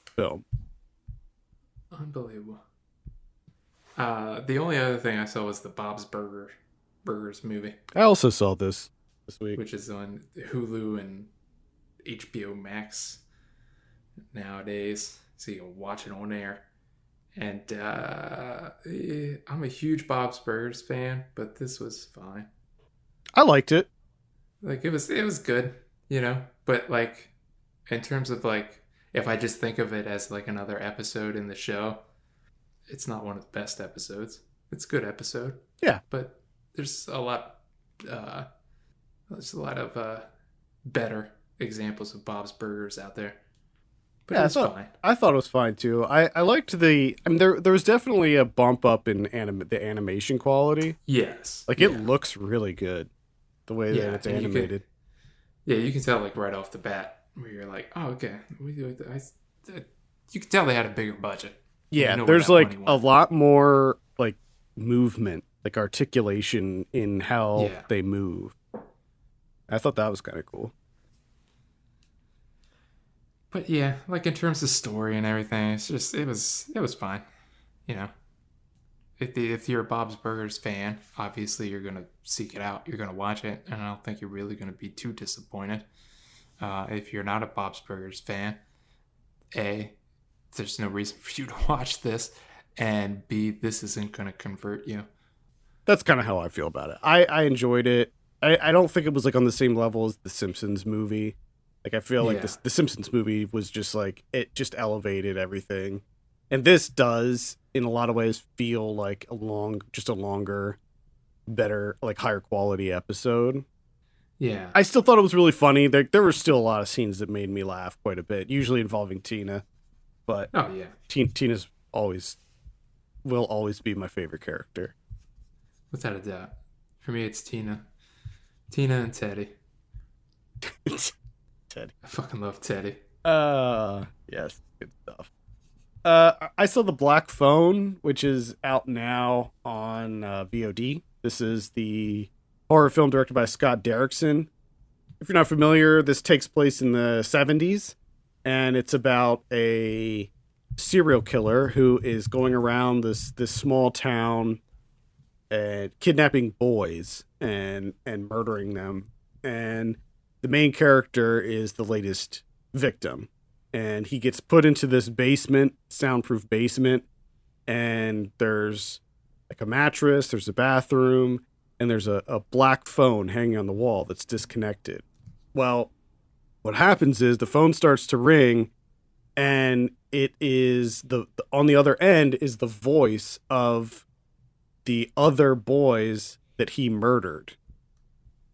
Speaker 1: film.
Speaker 2: Unbelievable. The only other thing I saw was the Bob's Burgers movie,
Speaker 1: I also saw this week.
Speaker 2: which is on Hulu and HBO Max nowadays, so you can watch it on air. And I'm a huge Bob's Burgers fan, but this was fine.
Speaker 1: I liked it.
Speaker 2: Like it was good, you know. But like in terms of like if I just think of it as like another episode in the show, it's not one of the best episodes. It's a good episode,
Speaker 1: Yeah.
Speaker 2: but there's a lot. Uh, there's a lot of better examples of Bob's Burgers out there. But it
Speaker 1: Yeah,
Speaker 2: was fine.
Speaker 1: I thought it was fine too. I liked the. I mean, there was definitely a bump up in the animation quality.
Speaker 2: Yes.
Speaker 1: Like it
Speaker 2: Yeah.
Speaker 1: looks really good, the way that
Speaker 2: Yeah.
Speaker 1: it's
Speaker 2: And
Speaker 1: animated.
Speaker 2: you can tell like right off the bat where you're like, oh, okay. You can tell they had a bigger budget. And you
Speaker 1: Yeah,
Speaker 2: know where
Speaker 1: there's
Speaker 2: that money
Speaker 1: like a
Speaker 2: went.
Speaker 1: lot more like movement, like articulation in how
Speaker 2: Yeah.
Speaker 1: they move. I thought that was kind of cool.
Speaker 2: But yeah, like in terms of story and everything, it was fine. You know, if you're a Bob's Burgers fan, obviously you're gonna seek it out. You're gonna watch it, and I don't think you're really gonna be too disappointed. If you're not a Bob's Burgers fan, A, there's no reason for you to watch this, and B, this isn't gonna convert you.
Speaker 1: That's kind of how I feel about it. I enjoyed it. I don't think it was like on the same level as the Simpsons movie. Like I feel like
Speaker 2: Yeah,
Speaker 1: the Simpsons movie was just like it just elevated everything. And this does in a lot of ways feel like just a longer, better, like higher quality episode.
Speaker 2: yeah.
Speaker 1: I still thought it was really funny. There were still a lot of scenes that made me laugh quite a bit, usually involving Tina, but
Speaker 2: Oh yeah,
Speaker 1: Tina's always will always be my favorite character.
Speaker 2: without a doubt. For me, it's Tina and Teddy.
Speaker 1: Ted.
Speaker 2: I fucking love Teddy.
Speaker 1: Yes, good stuff. I saw The Black Phone, which is out now on VOD. This is the horror film directed by Scott Derrickson. If you're not familiar, this takes place in the 70s, and it's about a serial killer who is going around this small town and kidnapping boys and murdering them. And the main character is the latest victim, and he gets put into this basement, soundproof basement, and there's like a mattress, there's a bathroom, and there's a black phone hanging on the wall that's disconnected. Well, what happens is the phone starts to ring, and it is on the other end is the voice of the other boys that he murdered.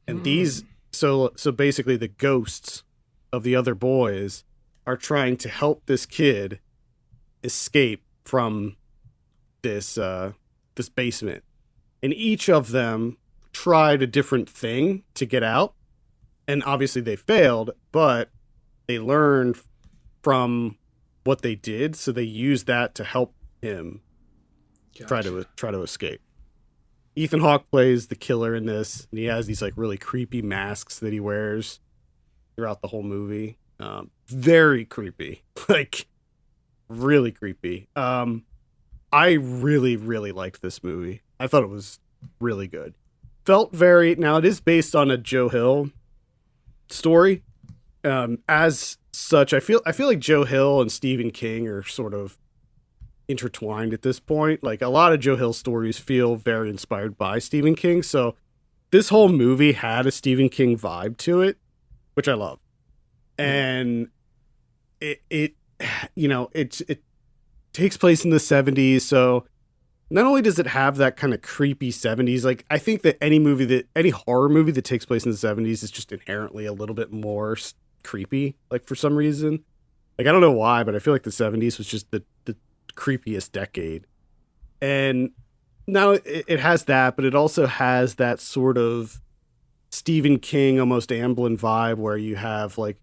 Speaker 1: And these so basically the ghosts of the other boys are trying to help this kid escape from this basement. And each of them tried a different thing to get out. And obviously they failed, but they learned from what they did, so they used that to help him try to escape. Ethan Hawke plays the killer in this, and he has these like really creepy masks that he wears throughout the whole movie. Very creepy, like really creepy. I really, really liked this movie. I thought it was really good. Felt very now. It is based on a Joe Hill story. As such, I feel like Joe Hill and Stephen King are sort of intertwined at this point. Like a lot of Joe Hill stories feel very inspired by Stephen King. So this whole movie had a Stephen King vibe to it, which I love. And it takes place in the 70s. So not only does it have that kind of creepy 70s, like I think that any horror movie that takes place in the 70s is just inherently a little bit more creepy, like for some reason. Like I don't know why, but I feel like the 70s was just the creepiest decade. And now it has that, but it also has that sort of Stephen King almost Amblin vibe where you have like,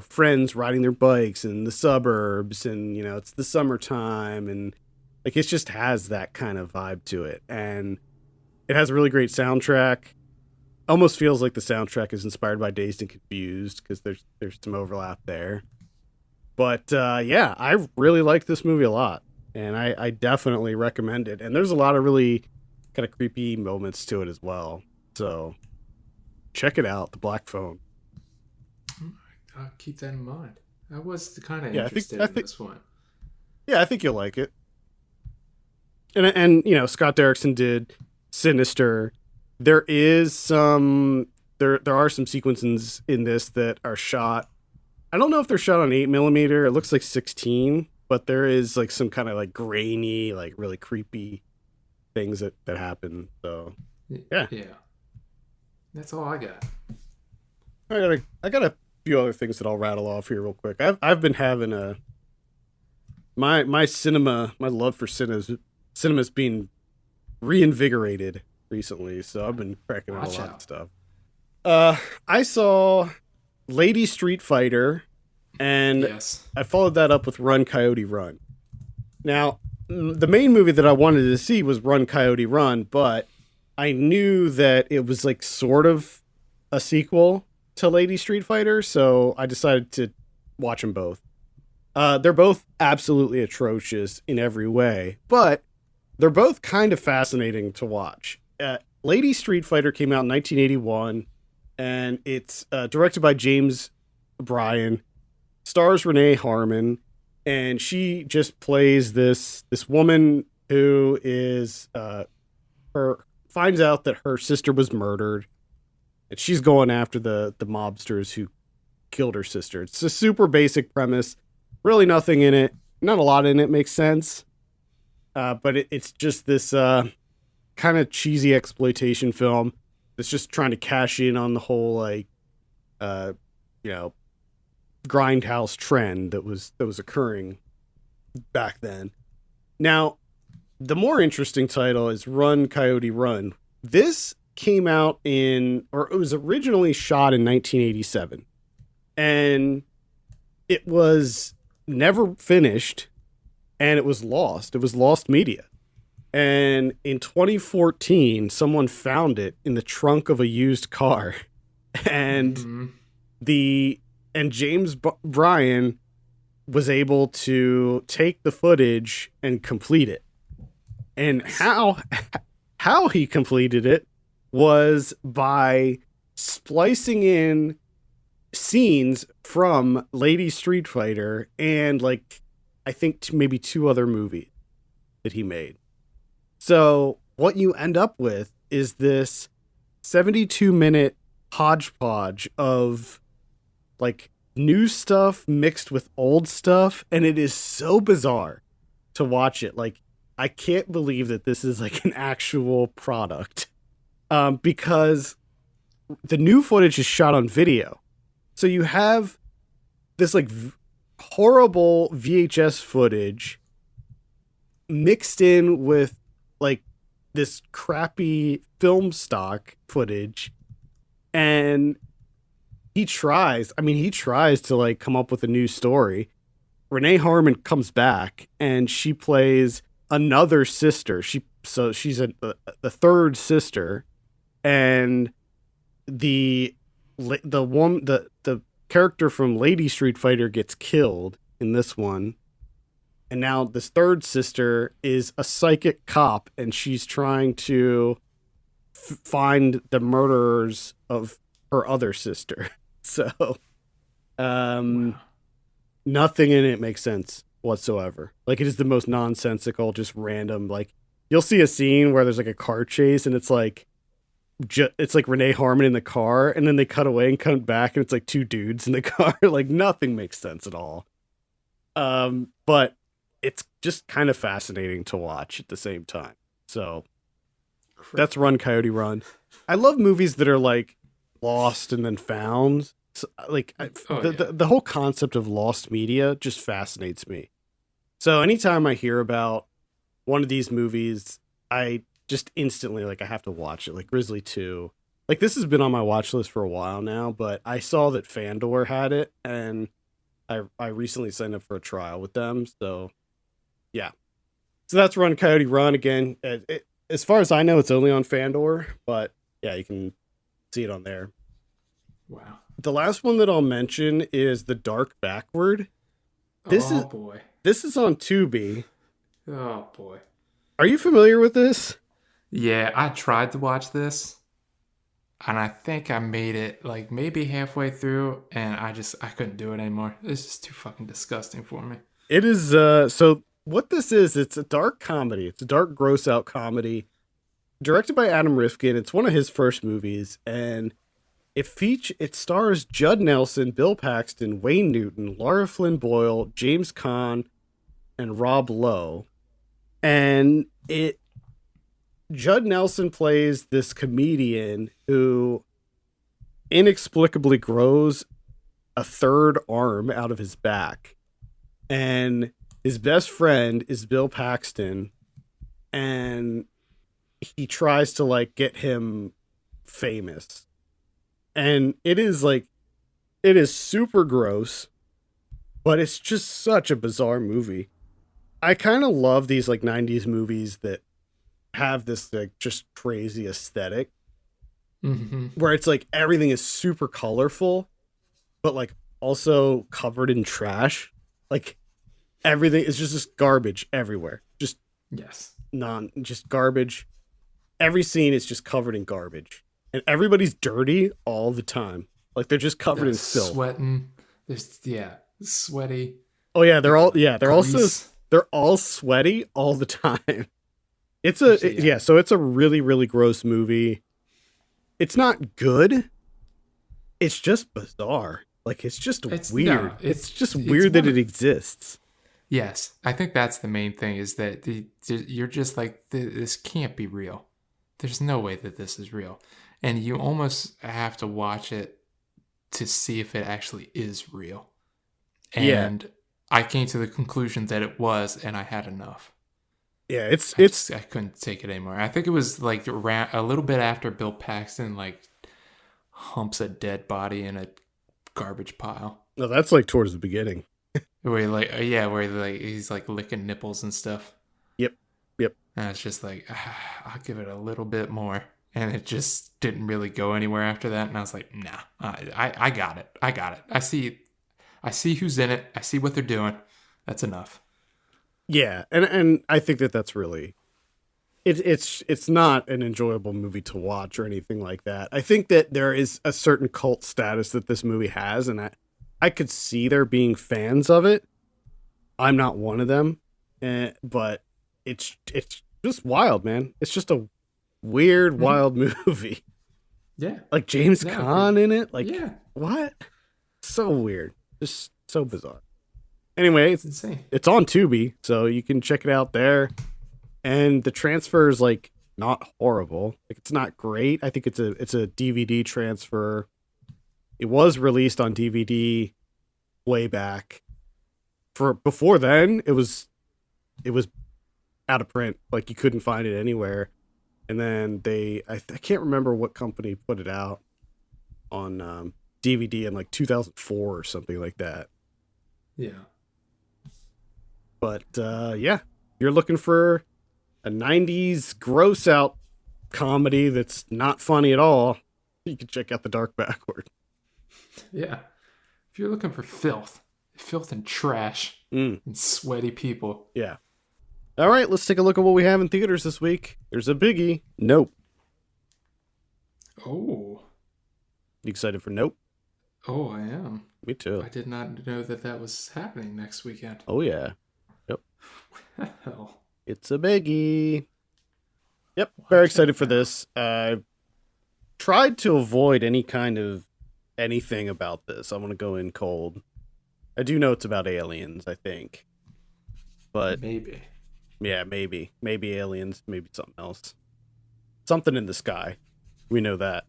Speaker 1: friends riding their bikes in the suburbs, and it's the summertime, and like it just has that kind of vibe to it. And it has a really great soundtrack. Almost feels like the soundtrack is inspired by Dazed and Confused, because there's some overlap there. But yeah, I really like this movie a lot, and I definitely recommend it. And there's a lot of really kind of creepy moments to it as well. So check it out, The Black Phone.
Speaker 2: I'll keep that in mind. I was kind of
Speaker 1: Yeah,
Speaker 2: interested
Speaker 1: I
Speaker 2: in
Speaker 1: think
Speaker 2: this one.
Speaker 1: yeah, I think you'll like it. And Scott Derrickson did Sinister. There are some sequences in this that are shot. I don't know if they're shot on 8mm. It looks like 16, but there is like some kind of like grainy, like really creepy things that happen. So yeah,
Speaker 2: Yeah, that's all I got.
Speaker 1: I got a few other things that I'll rattle off here real quick. I've been having a my love for cinemas being reinvigorated recently, so I've been cracking out a
Speaker 2: Watch
Speaker 1: lot of
Speaker 2: out.
Speaker 1: stuff. I saw Lady Street Fighter, and
Speaker 2: Yes.
Speaker 1: I followed that up with Run Coyote Run. Now, the main movie that I wanted to see was Run Coyote Run, but I knew that it was like sort of a sequel to Lady Street Fighter, so I decided to watch them both. They're both absolutely atrocious in every way, but they're both kind of fascinating to watch. Lady Street Fighter came out in 1981, and it's directed by James Bryan, stars Renee Harmon, and she just plays this woman who is her finds out that her sister was murdered, and she's going after the mobsters who killed her sister. It's a super basic premise, really nothing in it, not a lot in it makes sense, but it's just this kind of cheesy exploitation film that's just trying to cash in on the whole like uh, you know grindhouse trend that was occurring back then. Now, the more interesting title is Run Coyote Run. This came out or it was originally shot in 1987, and it was never finished, and it was lost. It was lost media. And in 2014, someone found it in the trunk of a used car, and
Speaker 2: Hmm.
Speaker 1: the and Bryan was able to take the footage and complete it. And how he completed it was by splicing in scenes from Lady Street Fighter and like I think maybe two other movies that he made. So what you end up with is this 72-minute hodgepodge of like new stuff mixed with old stuff, and it is so bizarre to watch it. Like I can't believe that this is like an actual product, because the new footage is shot on video. So you have this like horrible VHS footage mixed in with like this crappy film stock footage, and he tries to like come up with a new story. Renee Harmon comes back and she plays another sister. She's the third sister, and the character from Lady Street Fighter gets killed in this one. And now this third sister is a psychic cop, and she's trying to find the murderers of her other sister. So, um,
Speaker 2: Wow.
Speaker 1: nothing in it makes sense whatsoever. Like it is the most nonsensical, just random. Like you'll see a scene where there's like a car chase, and it's like it's like Renee Harmon in the car, and then they cut away and come back, and it's like two dudes in the car. Like nothing makes sense at all. But it's just kind of fascinating to watch at the same time. So that's Run Coyote Run. I love movies that are like lost and then found. So, like
Speaker 2: Oh
Speaker 1: the
Speaker 2: yeah.
Speaker 1: the whole concept of lost media just fascinates me. So anytime I hear about one of these movies, I just instantly like I have to watch it. Like Grizzly 2. Like this has been on my watch list for a while now, but I saw that Fandor had it, and I recently signed up for a trial with them. So yeah. So that's Run Coyote Run again. As far as I know, it's only on Fandor, but yeah, you can see it on there.
Speaker 2: Wow.
Speaker 1: The last one that I'll mention is The Dark Backward. This
Speaker 2: Oh
Speaker 1: is
Speaker 2: boy.
Speaker 1: this is on Tubi.
Speaker 2: Oh boy.
Speaker 1: Are you familiar with this?
Speaker 2: Yeah, I tried to watch this, and I think I made it like maybe halfway through, and I couldn't do it anymore. It's just too fucking disgusting for me.
Speaker 1: It is so what this is, it's a dark comedy. It's a dark gross out comedy directed by Adam Rifkin. It's one of his first movies, and it stars Judd Nelson, Bill Paxton, Wayne Newton, Laura Flynn Boyle, James Caan, and Rob Lowe. And Judd Nelson plays this comedian who inexplicably grows a third arm out of his back. And his best friend is Bill Paxton, and he tries to like get him famous. And it is super gross, but it's just such a bizarre movie. I kind of love these like 90s movies that have this like just crazy aesthetic where it's like everything is super colorful but like also covered in trash. Like everything is just garbage everywhere. Just
Speaker 2: Yes.
Speaker 1: just garbage. Every scene is just covered in garbage. And everybody's dirty all the time. Like they're just covered in filth.
Speaker 2: Sweating. There's sweaty.
Speaker 1: Oh yeah, they're
Speaker 2: Grease.
Speaker 1: all sweaty all the time.
Speaker 2: Yeah.
Speaker 1: So it's a really, really gross movie. It's not good. It's just bizarre. Like it's just weird.
Speaker 2: No,
Speaker 1: it's just weird that it exists.
Speaker 2: Yes, I think that's the main thing is that you're just like, this can't be real. There's no way that this is real. And you almost have to watch it to see if it actually is real. And I came to the conclusion that it was, and I had enough.
Speaker 1: Yeah,
Speaker 2: I couldn't take it anymore. I think it was like a little bit after Bill Paxton like humps a dead body in a garbage pile.
Speaker 1: No, that's like towards the beginning.
Speaker 2: Where he's like licking nipples and stuff.
Speaker 1: Yep.
Speaker 2: And it's just like, I'll give it a little bit more. And it just didn't really go anywhere after that. And I was like, nah, I got it. I see who's in it. I see what they're doing. That's enough.
Speaker 1: Yeah, and I think that's really it's not an enjoyable movie to watch or anything like that. I think that there is a certain cult status that this movie has, and I could see there being fans of it. I'm not one of them, but it's just wild, man. It's just a weird, wild movie.
Speaker 2: Yeah,
Speaker 1: like James Caan in it. Like,
Speaker 2: yeah,
Speaker 1: what? So weird, just so bizarre. Anyway,
Speaker 2: it's insane.
Speaker 1: It's on Tubi, so you can check it out there. And the transfer is like not horrible. Like it's not great. I think it's a DVD transfer. It was released on DVD way back. For before then, it was out of print. Like you couldn't find it anywhere. And then I can't remember what company put it out on DVD in like 2004 or something like that.
Speaker 2: Yeah.
Speaker 1: But yeah, you're looking for a 90s gross out comedy that's not funny at all, you can check out The Dark Backward.
Speaker 2: Yeah. If you're looking for filth and trash and sweaty people.
Speaker 1: Yeah. All right, let's take a look at what we have in theaters this week. There's a biggie. Nope.
Speaker 2: Oh.
Speaker 1: You excited for Nope?
Speaker 2: Oh, I am.
Speaker 1: Me too.
Speaker 2: I did not know that was happening next weekend.
Speaker 1: Oh, yeah. Yep.
Speaker 2: Hell.
Speaker 1: It's a biggie. Yep, very excited for this. I tried to avoid any kind of anything about this. I want to go in cold. I do know it's about aliens, I think. But
Speaker 2: maybe.
Speaker 1: Yeah, maybe. Maybe aliens, maybe something else. Something in the sky. We know that.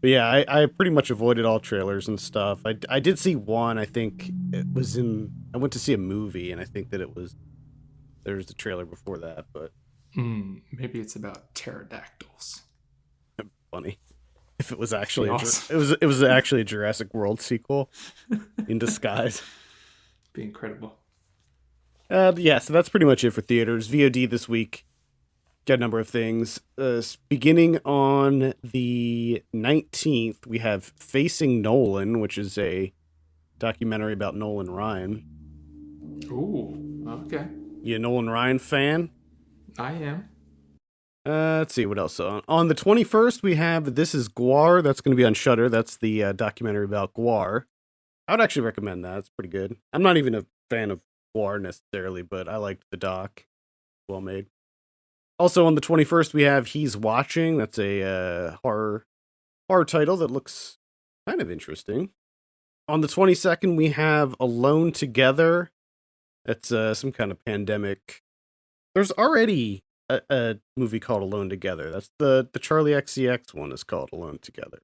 Speaker 1: But yeah, I pretty much avoided all trailers and stuff. I did see one, I think it was I went to see a movie, and I think that there's the trailer before that, but
Speaker 2: maybe it's about pterodactyls.
Speaker 1: Funny if it was actually
Speaker 2: awesome.
Speaker 1: it was actually a Jurassic World sequel in disguise.
Speaker 2: Be incredible.
Speaker 1: Yeah, so that's pretty much it for theaters. VOD this week, got a number of things. Beginning on the 19th, we have Facing Nolan, which is a documentary about Nolan Ryan.
Speaker 2: Ooh, okay.
Speaker 1: You a Nolan Ryan fan?
Speaker 2: I am.
Speaker 1: Let's see what else. On the 21st, we have This Is Gwar. That's going to be on Shudder. That's the documentary about Gwar. I would actually recommend that. It's pretty good. I'm not even a fan of Gwar necessarily, but I liked the doc. Well made. Also on the 21st, we have He's Watching. That's a horror title that looks kind of interesting. On the 22nd, we have Alone Together. It's some kind of pandemic. There's already a movie called Alone Together. That's the Charlie XCX one is called Alone Together.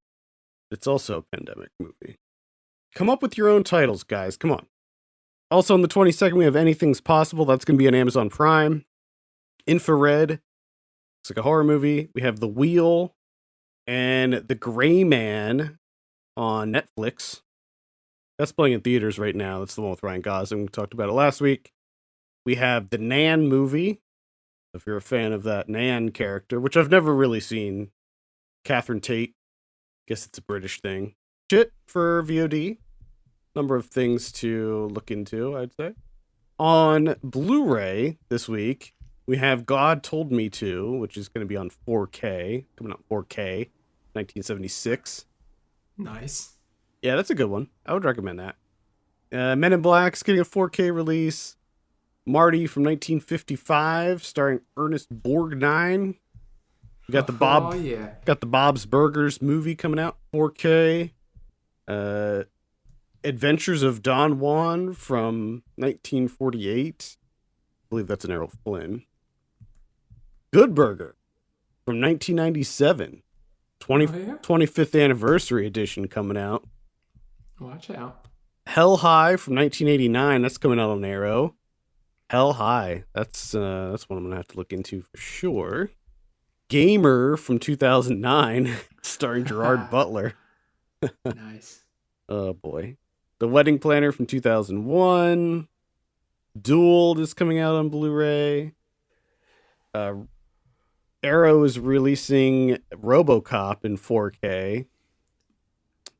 Speaker 1: It's also a pandemic movie. Come up with your own titles, guys. Come on. Also on the 22nd, we have Anything's Possible. That's going to be on Amazon Prime. Infrared. It's like a horror movie. We have The Wheel and The Gray Man on Netflix. That's playing in theaters right now. That's the one with Ryan Gosling. We talked about it last week. We have the Nan movie, if you're a fan of that Nan character, which I've never really seen. Catherine Tate. Guess it's a British thing. Shit for VOD. Number of things to look into, I'd say. On Blu-ray this week, we have God Told Me To, which is going to be on 4K. Coming out 4K, 1976.
Speaker 2: Nice.
Speaker 1: Yeah, that's a good one. I would recommend that. Men in Black's getting a 4K release. Marty from 1955, starring Ernest Borgnine. We got the got the Bob's Burgers movie coming out 4K. Adventures of Don Juan from 1948. I believe that's an Errol Flynn. Good Burger from 1997. 25th anniversary edition coming out.
Speaker 2: Watch out.
Speaker 1: Hell High from 1989. That's coming out on Arrow. Hell High. That's one I'm gonna have to look into for sure. Gamer from 2009, starring Gerard Butler.
Speaker 2: Nice.
Speaker 1: Oh boy. The Wedding Planner from 2001. Dueled is coming out on Blu-ray. Arrow is releasing RoboCop in 4K.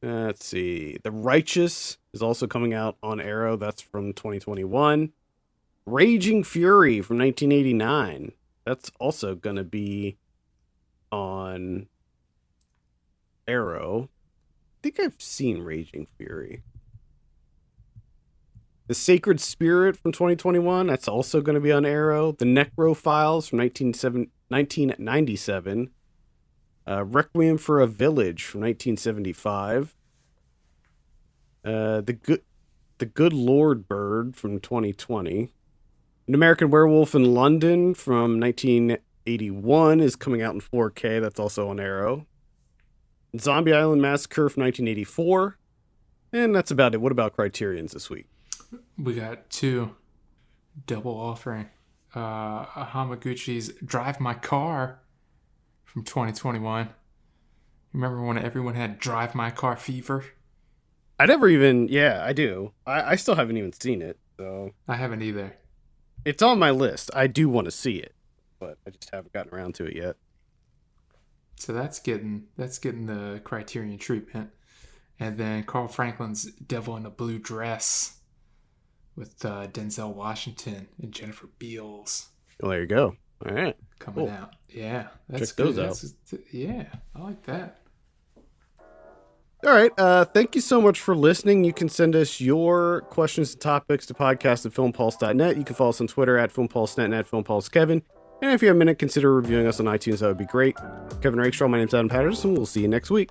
Speaker 1: Let's see. The Righteous is also coming out on Arrow. That's from 2021. Raging Fury from 1989. That's also going to be on Arrow. I think I've seen Raging Fury. The Sacred Spirit from 2021. That's also going to be on Arrow. The Necro Files from 1997. Requiem for a Village from 1975. The Good Lord Bird from 2020. An American Werewolf in London from 1981 is coming out in 4K. That's also on Arrow. Zombie Island Massacre from 1984. And that's about it. What about Criterion's this week?
Speaker 2: We got two double offering. Hamaguchi's Drive My Car from 2021. Remember when everyone had Drive My Car fever?
Speaker 1: I never even... Yeah, I do. I still haven't even seen it, so...
Speaker 2: I haven't either.
Speaker 1: It's on my list. I do want to see it, but I just haven't gotten around to it yet.
Speaker 2: So that's getting the Criterion treatment. And then Carl Franklin's Devil in a Blue Dress with Denzel Washington and Jennifer Beals.
Speaker 1: Well, there you go. All right.
Speaker 2: Coming out. Yeah. That's
Speaker 1: Check
Speaker 2: good.
Speaker 1: those out.
Speaker 2: Yeah, I like that.
Speaker 1: All right. Thank you so much for listening. You can send us your questions and topics to podcast@filmpulse.net. You can follow us on Twitter @filmpulsenet and @filmpulsekevin. And if you have a minute, consider reviewing us on iTunes. That would be great. Kevin Rakestraw, my name's Adam Patterson. We'll see you next week.